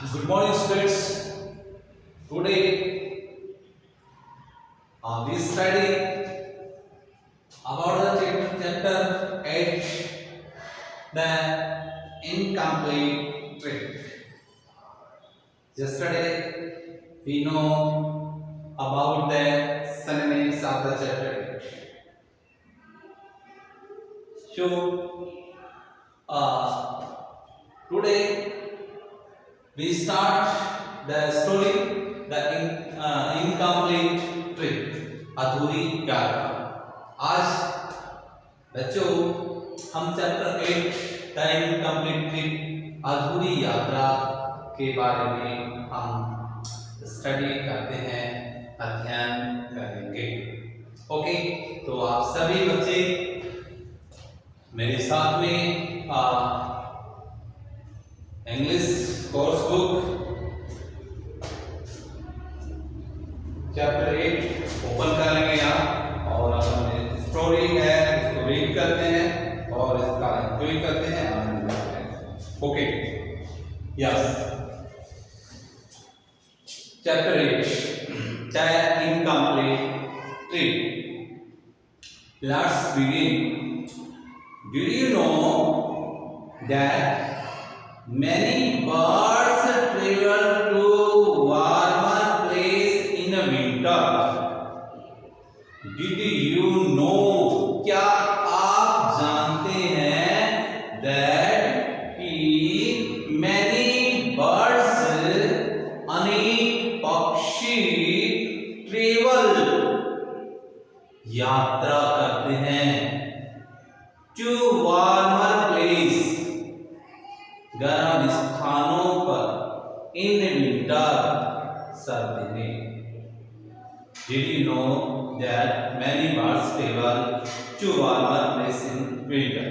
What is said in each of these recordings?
Good morning, students. Today, we study about the chapter 8, the incomplete trick. Yesterday, we know about the synonyms of the chapter 8. So, today we start the story, the incomplete trick, अधूरी यात्रा। आज बच्चों हम chapter 8 the incomplete trip अधूरी यात्रा के बारे में हम स्टडी करते हैं, अध्ययन करेंगे। ओके, तो आप सभी बच्चे मेरे साथ में English course book chapter 8 open कर लेंगे आप और अपने स्टोरी है इसको रीड करते हैं और इसका एंजॉय करते हैं, आनंद लेते हैं। Okay, yes, chapter 8 the incomplete trip. Let's begin. Did you know that many birds travel to warmer place in the winter? Did you know? क्या आप जानते हैं that कि many birds अनेक पक्षी travel यात्रा करते हैं to warmer place गर्म स्थानों पर in winter सर्दी में। Did you know that many birds travel to warmer place in winter?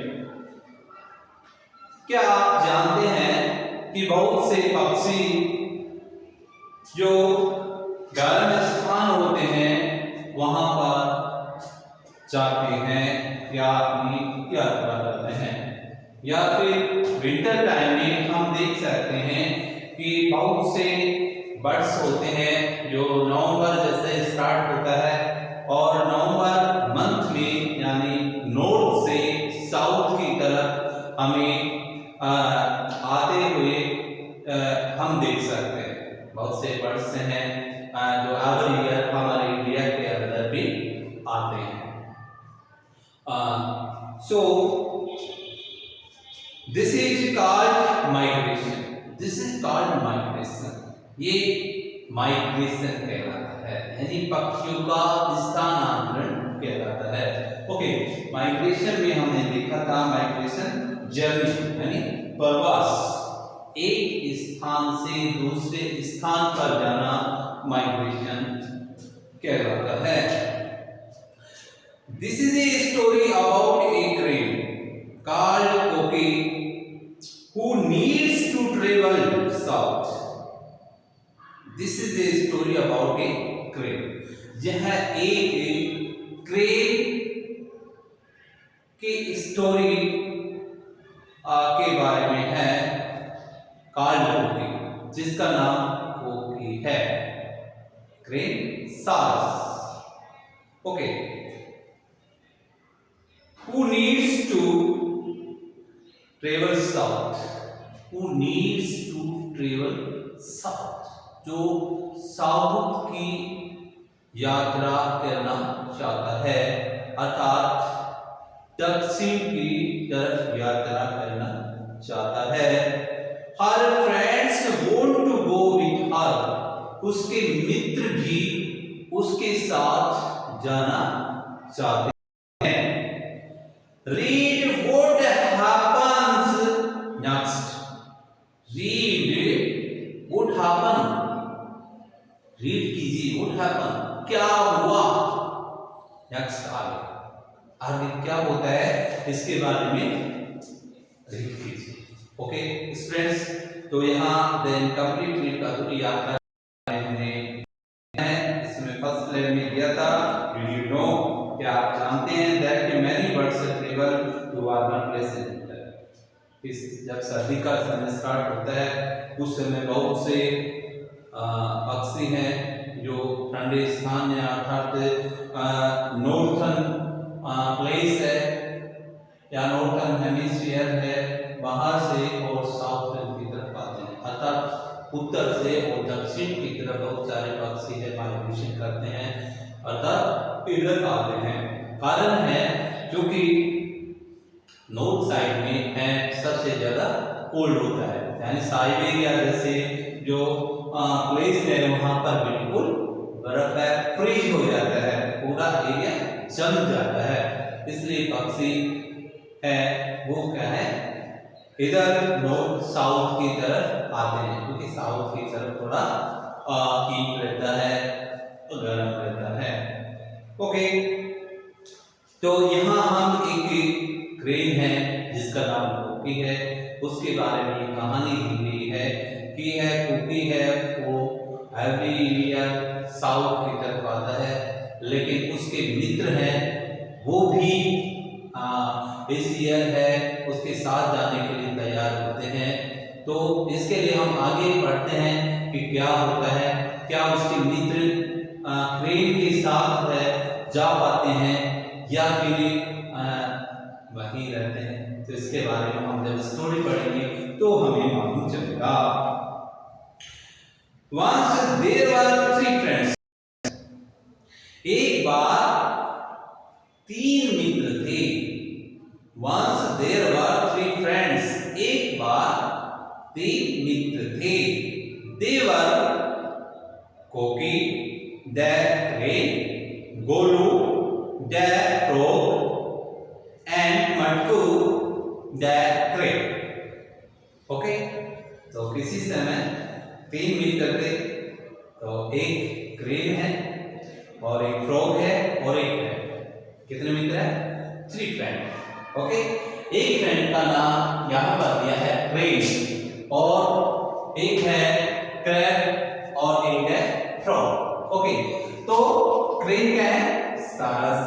क्या आप जानते हैं कि बहुत से पक्षी जो गर्म स्थान होते हैं वहां पर जाते हैं या अपनी यात्रा करते हैं, या फिर विंटर टाइम में हम देख सकते हैं कि बहुत से बर्ड्स होते हैं जो नवंबर जैसे स्टार्ट होता है और नवंबर मंथ में यानी नॉर्थ से साउथ की तरफ हमें आते हुए हम देख सकते हैं। बहुत से बर्ड्स हैं जो एवरी ईयर हमारे इंडिया के अंदर भी आते हैं। So this is called migration. This is called migration. ये माइग्रेशन कहलाता है, यानी पक्षियों का स्थानांतरण कहलाता है। ओके, माइग्रेशन में हमने देखा था माइग्रेशन जर्नी यानी प्रवास, एक स्थान से दूसरे स्थान पर जाना माइग्रेशन कहलाता है। This is a story about a crane called Koki who needs to travel south. This is a story about a crane. यह एक क्रेन की स्टोरी के बारे में है, called Koki, जिसका नाम कोकी है, क्रेन सारस। Okay, who needs to travel south, who needs to travel south, जो साउथ की यात्रा करना चाहता है, अर्थात दक्षिण की तरफ यात्रा करना चाहता है। Her friends want to go with her, उसके मित्र भी उसके साथ जाना चाहते हैं। Read what happens next. Read what happened. Read कीजिए what happened, क्या हुआ। नेक्स्ट आगे क्या होता है इसके बारे में रीड कीजिए। ओके स्टूडेंट्स, तो यहाँ द इनकम्प्लीट ट्रिप अधूरी यात्रा हमने इसमें फर्स्ट लेवल में दिया था। Did you know, क्या आप जानते हैं that many birds travel to warmer places in winter? जब सर्दी का समय स्टार्ट होता है उस समय बहुत से पक्षी हैं जो ठंडे स्थान या अर्थात नॉर्थन प्लेस है या नॉर्थन हेमिस्फीयर है बाहर से और साउथर्न की तरफ आते हैं, अर्थात उत्तर से और दक्षिण की तरफ बहुत सारे पक्षी है माइग्रेशन करते हैं, अर्थात इधर आते हैं। कारण है क्योंकि नॉर्थ साइड में है सबसे ज्यादा कोल्ड होता है, यानी साइबेरिया जैसे जो प्लेस है वहां पर बिल्कुल बर्फ है, फ्रीज हो जाता है, पूरा एरिया जम जाता है, इसलिए पक्षी है वो क्या है इधर नॉर्थ साउथ की तरफ आते हैं, क्योंकि साउथ की तरफ थोड़ा हीट रहता है, गर्म रहता है। ओके, तो यहाँ हम एक क्रेन है जिसका नाम कुकी है, उसके बारे में कहानी दी गई है कि है कुकी है वो एवरी ईयर साउथ की तरफ आता है, लेकिन उसके मित्र हैं वो भी इस ईयर है उसके साथ जाने के लिए तैयार होते हैं। तो इसके लिए हम आगे बढ़ते हैं कि क्या होता है, क्या उसके मित्र क्रेन के साथ है जा पाते हैं या फिर वहीं रहते हैं, तो इसके बारे में हम जब स्टोरी पढ़ेंगे तो हमें मालूम चलेगा। Once there were three friends. एक बार तीन मित्र थे। Once there were three friends. एक बार तीन मित्र थे। They were Koki, the crane, Golu, the frog, and Mattu, the crane. Okay, तो किसी समय तीन मित्र थे, तो एक क्रेन है और एक फ्रॉग है और एक है, कितने मित्र हैं? Three friend. ओके, एक फ्रेंड का नाम यहाँ पर दिया है क्रेन और एक है क्रैब और एक है फ्रॉग। ओके, तो क्रेन क्या है? सारस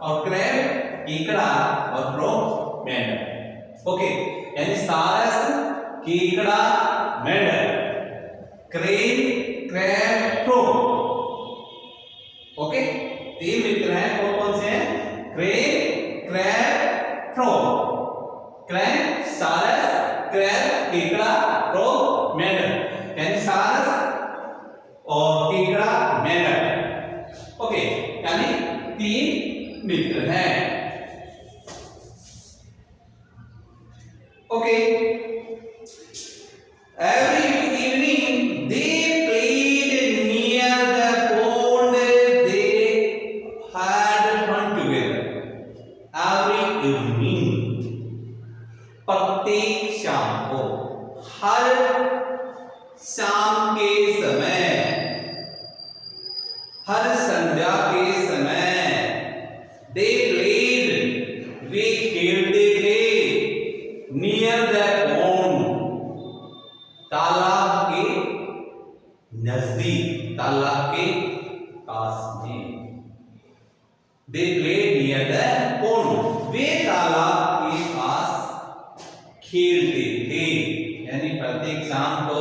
और क्रैब कीकड़ा और फ्रॉग मेंढक। ओके, यानी सारस कीकड़ा मेंढक, क्रेन क्रैब फ्रॉग। ओके, तीन मित्र हैं, कौन कौन से हैं? Crane crab frog. क्रेन सारस क्रैब कीकड़ा फ्रॉग मेंढक, यानी सारस और कीकड़ा मेंढक। ओके, यानी तीन मित्र हैं। Okay, every evening they played near the pond. They had fun together. Every evening, प्रत्येक शाम को, हर शाम के समय, हर संध्या के समय, they played, वे खेलते थे, near the pond, तालाब के नजदीक, तालाब के पास में। They played near the pond, वे तालाब के पास खेलते थे, यानी प्रत्येक शाम को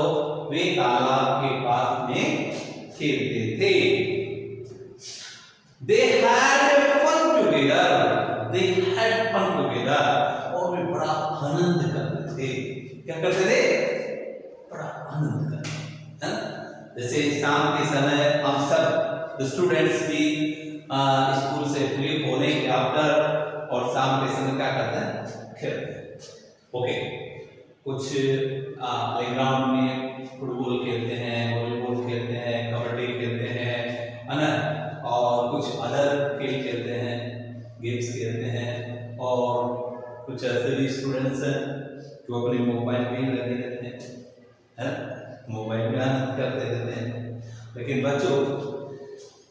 वे तालाब के पास में खेलते थे। They had fun together, they had fun together, और वे बड़ा आनंद करते थे। क्या करते थे? बड़ा आनंद करते हैं। जैसे शाम के समय हम सब स्टूडेंट्स भी स्कूल से फ्री होने के आफ्टर और शाम के समय क्या करते हैं? खेलते हैं। ओके, कुछ प्लेग्राउंड में फुटबॉल खेलते हैं, वॉलीबॉल खेलते हैं, कबड्डी खेलते हैं, है ना, और कुछ अदर खेल खेलते हैं, गेम्स खेलते हैं, और कुछ ऐसे भी स्टूडेंट्स हैं जो अपने मोबाइल में ही लगे रहते हैं, मोबाइल में आनंद करते रहते हैं। लेकिन बच्चों,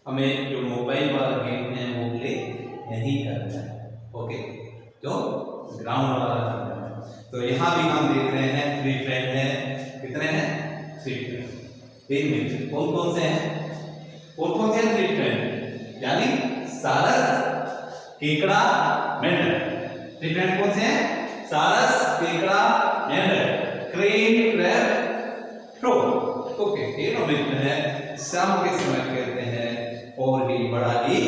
हमें जो मोबाइल वाला गेम है वो प्ले नहीं करना है। ओके, तो ग्राउंड वाला करना है। तो यहाँ भी हम देख रहे हैं थ्री फ्रेंड हैं, कितने हैं? थ्री फ्रेंड, तीन मित्र। कौन कौन से हैं? कौन कौन से थ्री फ्रेंड? यानी सारस कीकड़ा मेंढक। थ्री फ्रेंड कौन से हैं? सारस कीकड़ा and crane, crab, crow. Okay, तीनों मिलते हैं, शाम के समय कहते हैं और ही बड़ा ही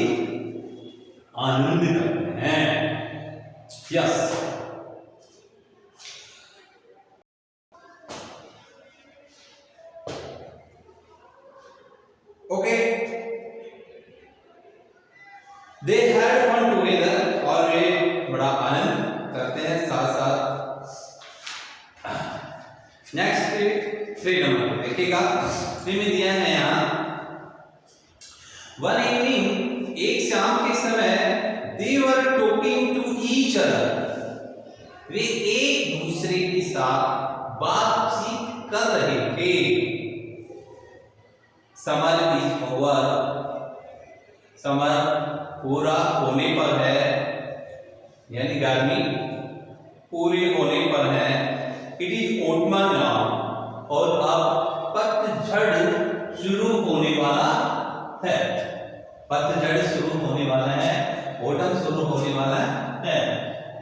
आनंद करते हैं। Yes, okay, they had fun together, और वे बड़ा आनंद करते हैं साथ साथ। नेक्स्ट 3 नंबर देखिएगा, 3 में दिया है यहाँ, वन इवनिंग, एक शाम के समय, they were talking to each other, वे एक दूसरे के साथ बातचीत कर रहे थे। समर इज ओवर, समर पूरा होने पर है, यानी गर्मी पूरी होने पर है। इट इज ऑटमन नाउ, और अब पतझड़ शुरू होने वाला है, पतझड़ शुरू होने वाला है, ऑटम शुरू होने वाला है,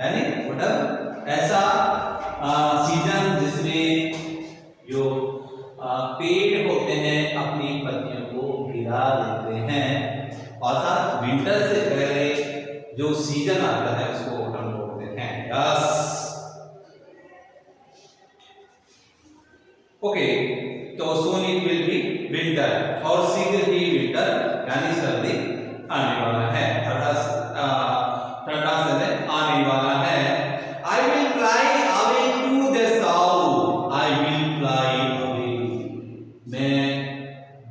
यानी ऑटम ऐसा सीजन जिसमें जो पेड़ होते हैं अपनी पत्तियों को गिरा देते हैं, अर्थात विंटर से पहले जो सीजन आता है उसको ऑटम बोलते हैं। यस, ओके, तो सोन इट विल बी विंटर, और शीघ्र ही विंटर यानी सर्दी आने वाला है, ठंडा समय आने वाला है। I will fly away to the south, I will fly away, मैं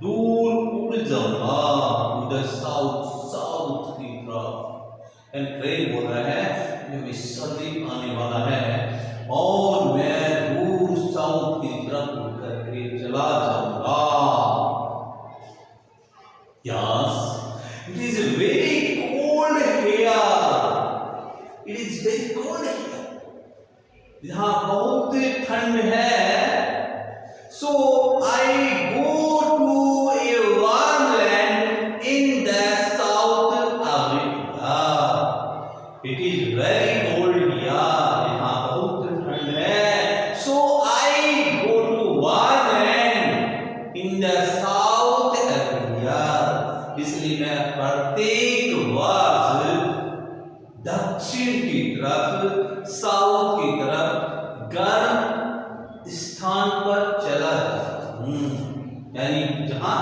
दूर उड़ जाऊंगा, to the south, साउथ की तरफ। एंड ट्रेन बोल रहा है जो सर्दी आने वाला है और मैं दूर साउथ की तरफ उड़ करके चला जाऊंगा। Yes, it is very cold here, it is very cold here, यहाँ बहुत ठंड है। So I go to a warm land in the South Africa. It is very cold here, यहाँ बहुत ठंड है। So I go to warm land in the South Africa. इसलिए मैं प्रत्येक वर्ष दक्षिण की तरफ, साउथ की तरफ गर्म स्थान पर चला जाता हूं, यानी जहां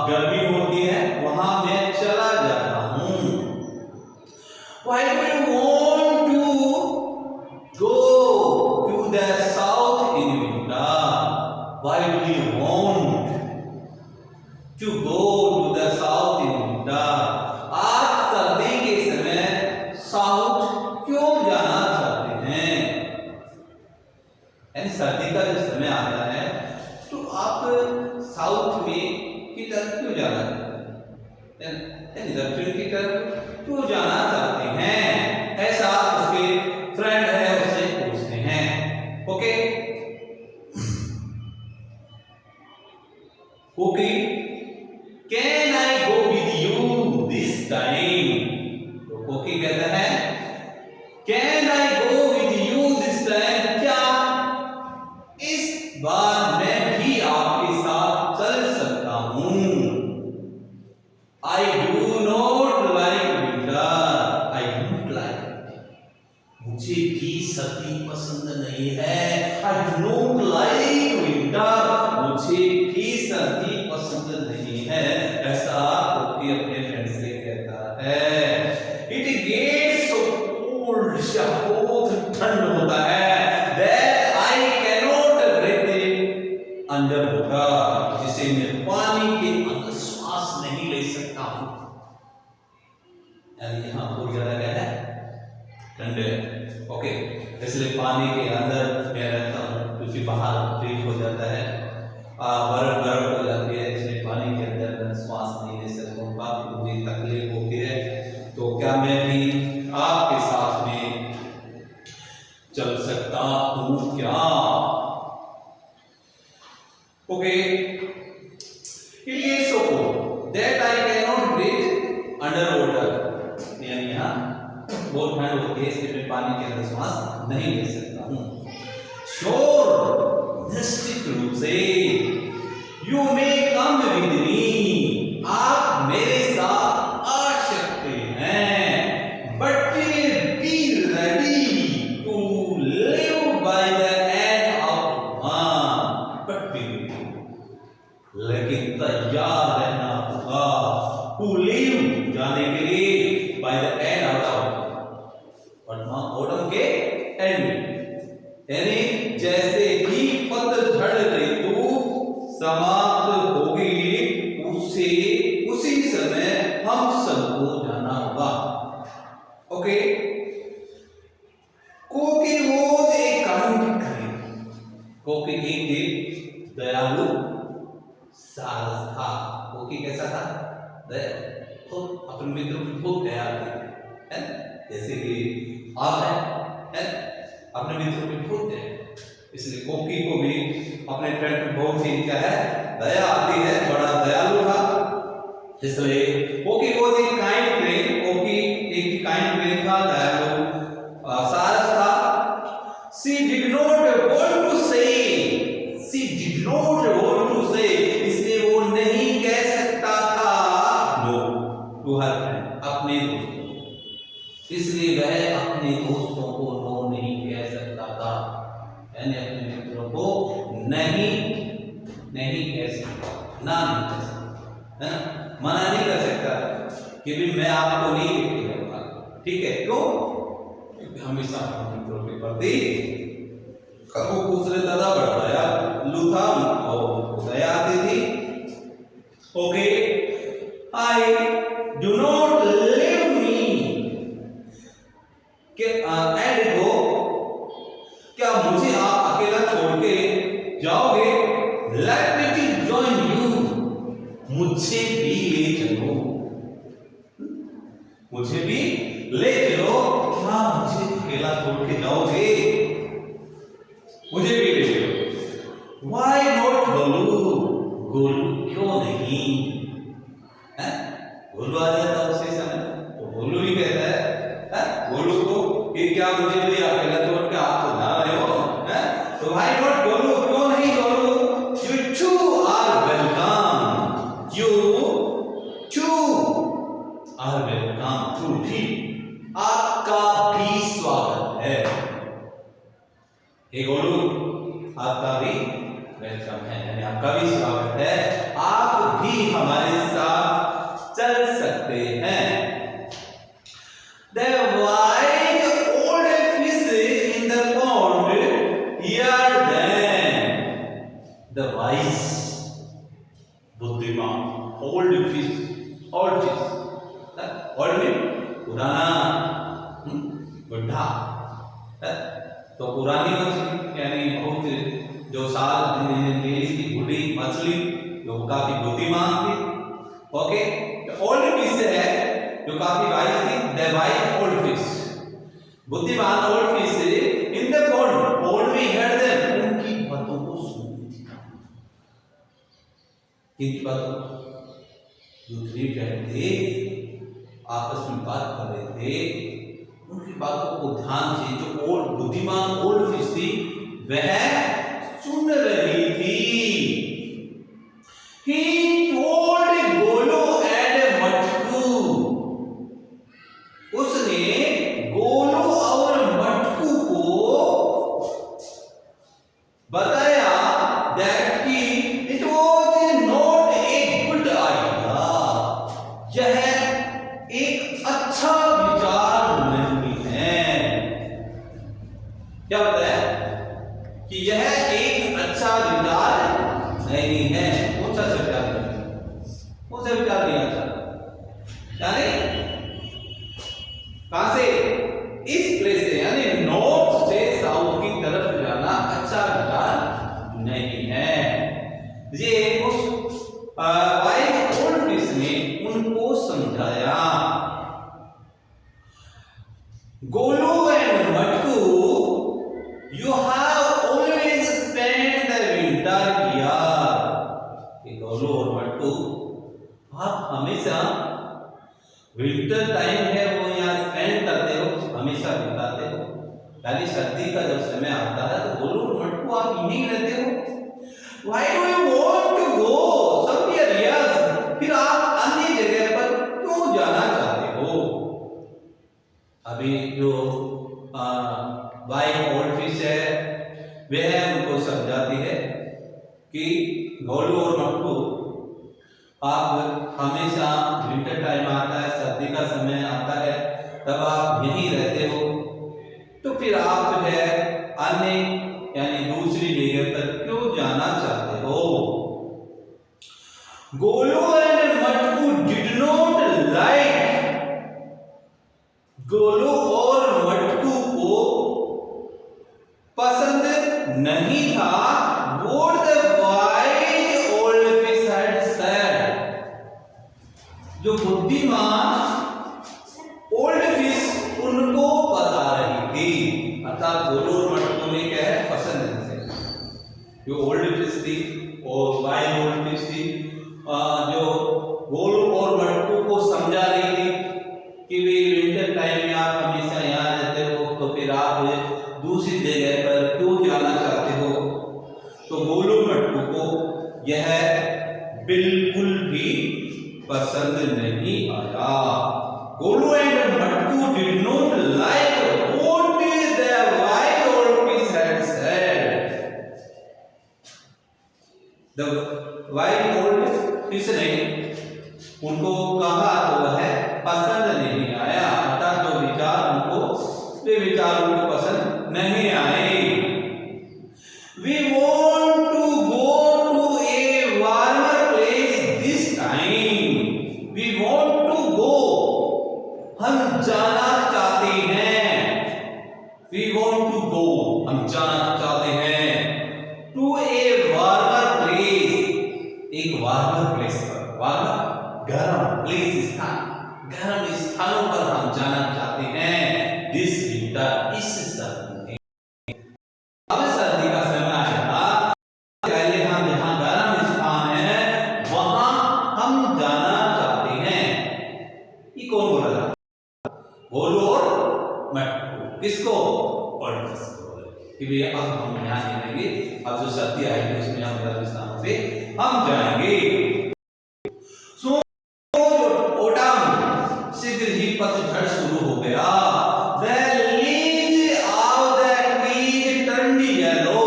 गर्मी होती है वहां मैं चला जाता हूं। Why do you want to go to the south in winter? Why do you want to go to the south in winter? आप सर्दी के समय साउथ क्यों जाना चाहते हैं? यानी सर्दी का जब समय आता है तो आप साउथ में की तरफ क्यों जाना चाहते हैं, यानी दक्षिण की तरफ क्यों जाना चाहते हैं? ऐसा उसके फ्रेंड है उससे पूछते हैं। Okay, okay, can I go with you this time? तो कोकी कहता है can I go with you this time, क्या इस बार मैं भी आपके साथ चल सकता हूं? I do not like winter, I don't like, मुझे भी सर्दी पसंद नहीं है। I do not like winter, मुझे भी सर्दी पसंद नहीं है, ऐसा कोकी अपने फ्रेंड से कहता है। इट गेट्स सो कोल्ड, बहुत ठंड होता है, that I cannot breathe under water, जिसे मैं पानी के अंदर श्वास नहीं ले सकता हूं। यानी यहां बहुत ज्यादा क्या है, ठंड है। ओके, इसलिए पानी के अंदर मैं रहता हूं, क्योंकि बाहर फ्रीज हो जाता है, बर्फ बर्फ हो जाती है, इसलिए पानी के अंदर मैं श्वास नहीं ले सकता हूँ, काफी मुझे तकलीफ होती है। तो क्या मैं भी आपके साथ में चल सकता हूँ क्या? Okay, it gets so cold that I can not breathe under water, यानी यहाँ बहुत ठंड होती है, इसलिए मैं पानी के अंदर श्वास नहीं ले सकता हूँ। श्योर, निश्चित रूप से। You may come with me, आप मेरे साथ आ सकते हैं, but be ready to live by the end of month, but be, लेकिन तैयार रहना होगा टू लिव, जाने के लिए, by the end of autumn के एंड में, यानी जैसे ही पतझड़ ऋतु समाप्त होगी उसी समय हम सबको जाना होगा। ओके, कोकी वॉज ए काइंड क्वीन, कोकी एक दयालु सारस था। कोकी कैसा था? दया, अपने मित्रों की बहुत दया थी, जैसे कि आप हैं, अपने मित्रों की बहुत दया, इसलिए कोकी को भी अपने फ्रेंड में बहुत ही क्या है, दया आती है, बड़ा दयालु था। इसलिए कोकी वॉज ए काइंड क्वीन, कोकी एक काइंड क्वीन था, दयालु सारस था। She did not want to say, she did not want to say, इसलिए वो नहीं कह सकता था no to her friend, अपने दोस्तों, इसलिए वह अपने दोस्तों को नो नहीं कह सकता था, यानी अपने मित्रों को नहीं कह सकता, ना नहीं कह सकता, है ना, मना नहीं कर सकता कि भी मैं आपको नहीं लेके जाऊंगा, ठीक है, क्यों? क्योंकि हमेशा अपने मित्रों के प्रति वो दूसरे दादा बड़ा दयालु था और दया आती थी। Okay, I do not leave me and go, क्या मुझे आप अकेला छोड़ के जाओगे? लेट मी जॉइन यू, मुझे भी ले चलो, मुझे भी ले चलो, क्या मुझे अकेला छोड़ के जाओगे? मुझे भी ले चलो। Why not Golu? गोलू क्यों नहीं? है? गोलू आ जाता उसी समय, तो गोलू ही कहता है गोलू को कि क्या मुझे भी अकेला छोड़ के आप तो जा रहे हो? है? तो why not गोलू, क्यों नहीं Golu? You two are welcome. You two are welcome. two भी आपका भी स्वागत है। हे गोलू, आपका भी वेलकम है, यानी आपका भी स्वागत है, आप भी हमारे साथ चल सकते हैं। The white old fish in the pond heard them. The wise, बुद्धिमान, old fish, old में पुराना, बुढ़ा, तो पुरानी मछली यानी बहुत जो साल डेली की बूढ़ी मछली जो काफी बुद्धिमान थी। ओके, ओल्ड फिश है जो काफी वाइज थी, द वाइज ओल्ड फिश, बुद्धिमान old fish in the pond में हेard them, उनकी बातों को सुनती थी। किनकी बातों? जो थ्री फ्रेंड थे आपस में बात कर रहे थे, उनकी बातों को ध्यान से जो ओल्ड बुद्धिमान ओल्ड फिश थी वह सुन रही थी। He told Golu and Matku, उसने गोलू और मटकू को बताया that कि it was not a good idea, यह एक अच्छा विचार नहीं है। क्या बताया? कि यह एक अच्छा विचार नहीं है। कौन सा विचार नहीं? कौन सा विचार नहीं अच्छा? यानी कहां से? इस प्लेस से, यानी नॉर्थ से साउथ की तरफ जाना अच्छा विचार नहीं है। ये उस वाइज ओल्ड फिश ने उनको समझाया। Golu and Matku, you have always spend the winter here. Golu और मटकू, आप हमेशा विंटर टाइम है वो यहाँ स्पेंड करते हो, हमेशा बिताते हो। यानी सर्दी का जब समय आता है तो गोलू और मटकू आप यहीं रहते हो, Why do you want to go somewhere else? फिर आप अन्य जगह पर क्यों जाना चाहते हो? अभी जो वाइफ ओल्ड फिश है वह उनको समझाती है कि गोलू और मटकू आप हमेशा विंटर टाइम आता है, सर्दी का समय आता है, तब आप यहीं रहते हो, तो फिर आप जो है अन्य यानी दूसरी जगह पर क्यों जाना चाहते हो? Golu and Matku did not like, Golu और मटकू को पसंद नहीं था what the wise old fish had said, जो बुद्धिमान ओल्ड फिश उनको बता रही थी, अर्थात गोलू और मटकू ने क्या है पसंद नहीं थे। जो ओल्ड फिश थी और वाइल्ड ओल्ड फिश थी, जो गोलू और मटकू को समझा रही थी कि वे विंटर टाइम में आप हमेशा यहाँ रहते हो, तो फिर आप दूसरी जगह पर क्यों जाना चाहते हो? तो गोलू मटकू को यह बिल्कुल भी पसंद नहीं आया। Golu and Matku did not like what the wild old fish had said. The wild old fish ने उनको कहा तो वह पसंद नहीं आया, अर्थात जो विचार उनको वे विचार उनको पसंद नहीं आए। We want to go to a warmer place this time. We want to go, हम जाना चाहते हैं। We want to go, हम जाना चाहते हैं। To a warmer place, एक warmer place पर, warmer गर्म place स्थान, गर्म स्थानों पर हम जाना चाहते हैं। This winter, इस सर्दी में। अब सर्दी का समय आया, पहले हम जहाँ गर्म स्थान है वहां हम जाना चाहते हैं। ये कौन बोल रहा है? गोलू और मटकू। किसको? ओल्ड फिश को। कि भैया अब हम यहाँ जाएंगे, अब जो सर्दी आएगी उसमें हम गर्म स्थानों पे हम जाएंगे। शीघ्र ही पतझड़ शुरू हो गया। The leaves of the trees turned yellow.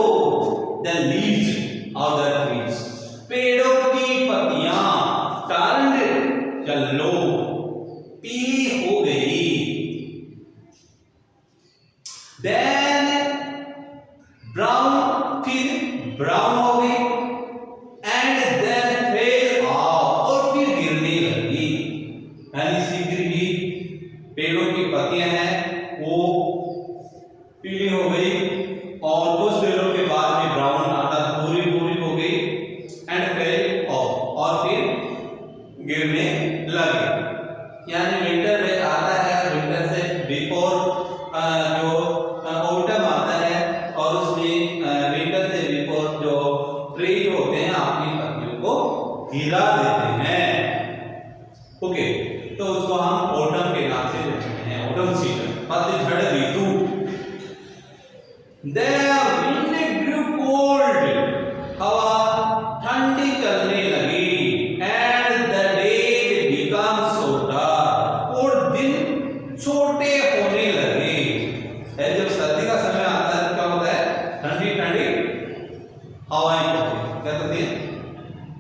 The leaves of the trees, पेड़ों की पत्तियां turned yellow, पीली हो गई। Then brown, फिर ब्राउन हो गई। And then fell off, और फिर गिरने लगी। यानी शीघ्र ही पेड़ों की पत्तियां हैं वो पीली हो गई और कुछ देरों के बाद में ब्राउन आधा पूरी पूरी हो गई। एंड फेल ऑफ, और फिर गिरने लगी। यानी विंटर में आता है, विंटर से बिफोर जो ऑटम आता है, और उसमें विंटर से बिफोर जो ट्री होते हैं अपनी पत्तियों को गिरा देते हैं। ओके, तो उसको हम ऑटम के नाम से जानते हैं, ऑटम सीजन, पतझड़ ऋतु। The wind grew cold, हवा ठंडी चलने लगी। And the days became shorter, और दिन छोटे होने लगे। जब सर्दी का समय आता है क्या होता है? ठंडी ठंडी हवाएं चलती हैं। क्या चलती है?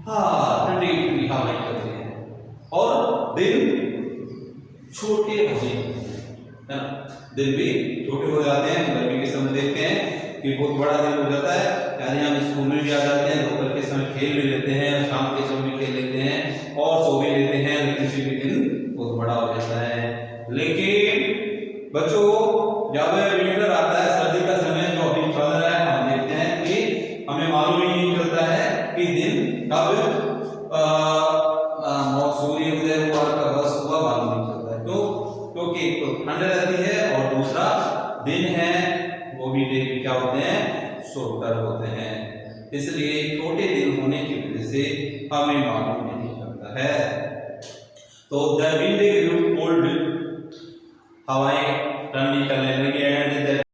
हाँ, ठंडी ठंडी हवाएं चलती हैं और दिन छोटे हो गए, है ना? दिन भी छोटे हो जाते हैं। गर्मी के समय देखते हैं कि बहुत बड़ा दिन हो जाता है, यानी हम स्कूल में भी आ जाते हैं, दोपहर के समय खेल भी लेते हैं, शाम के समय भी खेल लेते हैं और सो भी लेते हैं, लेकिन फिर भी दिन बहुत बड़ा हो जाता है। लेकिन बच्चों, जब विंटर आता है, सर्दी का समय जो अभी चल रहा है, हम देखते हैं कि हमें मालूम ही नहीं चलता है कि दिन कब सूर्य उदय हुआ, कब अस्त हुआ, मालूम नहीं चलता है। क्योंकि एक तो ठंड रहती है और दूसरा दिन है वो भी डे क्या होते हैं? शॉर्टर होते हैं। इसलिए छोटे दिन होने की वजह से हमें मालूम नहीं चलता है। तो द विंड ग्रू कोल्ड, हवाएं ठंडी चलने लगी। एंड